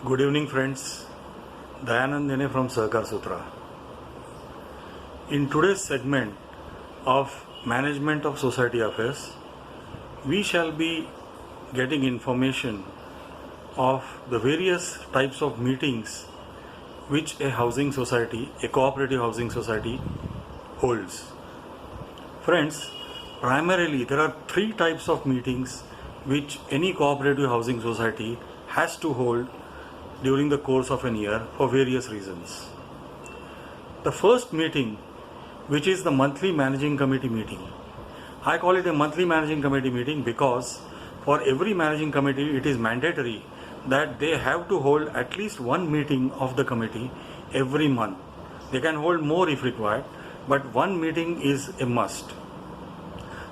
Good evening, friends. Dayanand Dene from Sahakar Sutra. In today's segment of Management of Society Affairs, we shall be getting information of the various types of meetings which a housing society, a cooperative housing society holds. Friends, primarily there are three types of meetings which any cooperative housing society has to hold during the course of an year for various reasons. The first meeting, which is the monthly managing committee meeting. I call it a monthly managing committee meeting because for every managing committee it is mandatory that they have to hold at least one meeting of the committee every month. They can hold more if required, but one meeting is a must.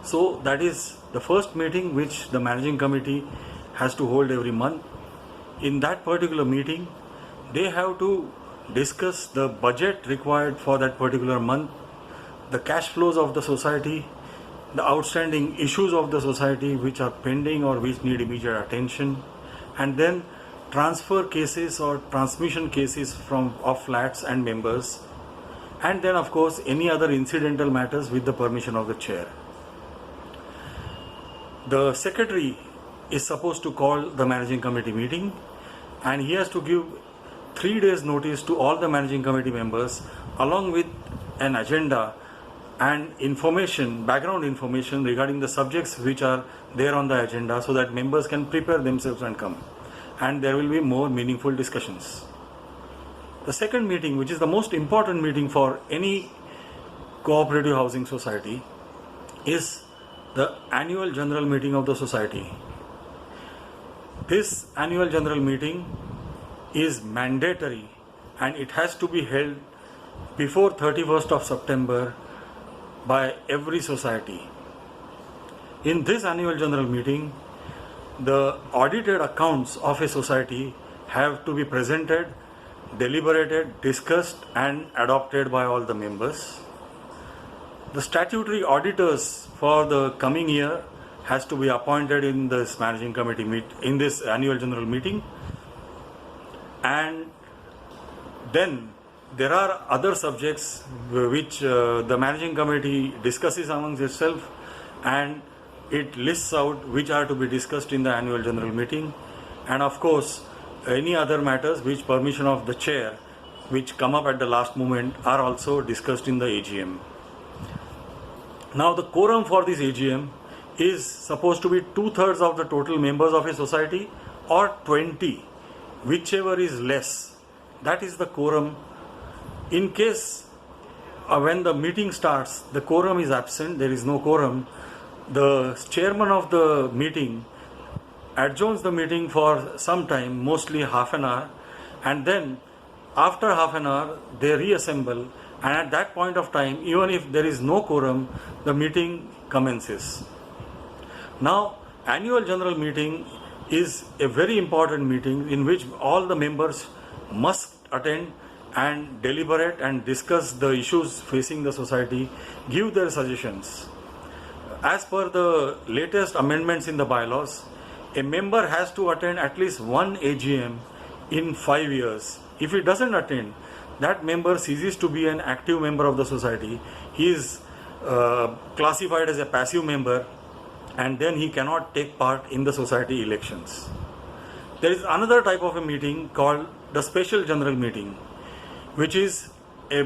So that is the first meeting which the managing committee has to hold every month. In that particular meeting, they have to discuss the budget required for that particular month, the cash flows of the society, the outstanding issues of the society which are pending or which need immediate attention, and then transfer cases or transmission cases of flats and members, and then of course any other incidental matters with the permission of the chair. The secretary is supposed to call the managing committee meeting, and he has to give 3 days notice to all the managing committee members along with an agenda and information, background information regarding the subjects which are there on the agenda, so that members can prepare themselves and come, and there will be more meaningful discussions. The second meeting, which is the most important meeting for any cooperative housing society, is the annual general meeting of the society. This annual general meeting is mandatory and it has to be held before 31st of September by every society. In this annual general meeting, the audited accounts of a society have to be presented, deliberated, discussed and adopted by all the members. The statutory auditors for the coming year has to be appointed in this managing committee in this annual general meeting, and then there are other subjects which the managing committee discusses amongst itself, and it lists out which are to be discussed in the annual general meeting, and of course any other matters which permission of the chair which come up at the last moment are also discussed in the AGM. Now the quorum for this AGM is supposed to be 2/3 of the total members of a society or 20, whichever is less. That is the quorum. In case when the meeting starts, the quorum is absent, there is no quorum, the chairman of the meeting adjourns the meeting for some time, mostly half an hour, and then after half an hour they reassemble, and at that point of time, even if there is no quorum, the meeting commences. Now, annual general meeting is a very important meeting in which all the members must attend and deliberate and discuss the issues facing the society, give their suggestions. As per the latest amendments in the bylaws, a member has to attend at least one AGM in 5 years. If he doesn't attend, that member ceases to be an active member of the society. He is classified as a passive member, and then he cannot take part in the society elections. There is another type of a meeting called the special general meeting, which is a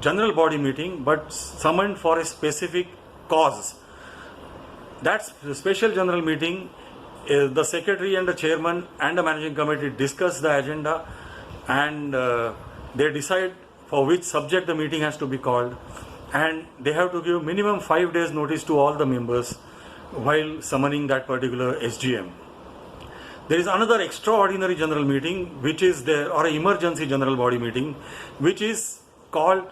general body meeting but summoned for a specific cause. That's the special general meeting. The secretary and the chairman and the managing committee discuss the agenda, and they decide for which subject the meeting has to be called, and they have to give minimum 5 days notice to all the members while summoning that particular SGM. There is another extraordinary general meeting which is there, or an emergency general body meeting, which is called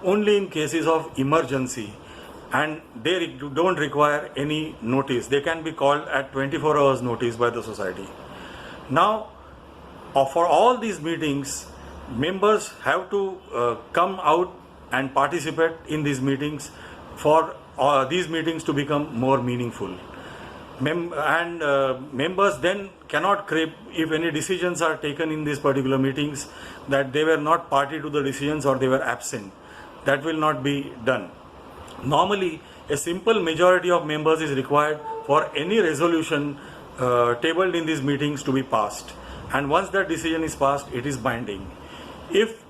only in cases of emergency, and they don't require any notice. They can be called at 24 hours notice by the society. Now, for all these meetings, members have to come out and participate in these meetings for these meetings to become more meaningful. members then cannot creep if any decisions are taken in these particular meetings that they were not party to the decisions or they were absent. That will not be done. Normally, a simple majority of members is required for any resolution tabled in these meetings to be passed. And once that decision is passed, it is binding. If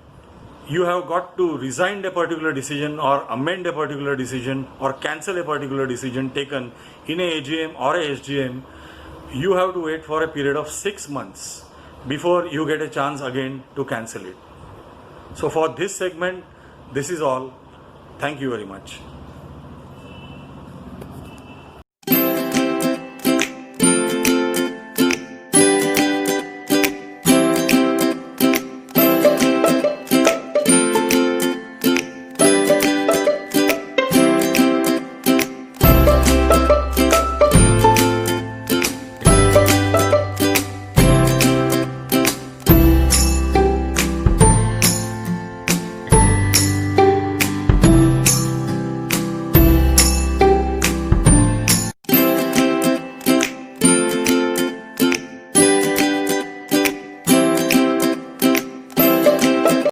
you have got to resign a particular decision or amend a particular decision or cancel a particular decision taken in a AGM or a SGM, you have to wait for a period of 6 months before you get a chance again to cancel it. So for this segment, this is all. Thank you very much.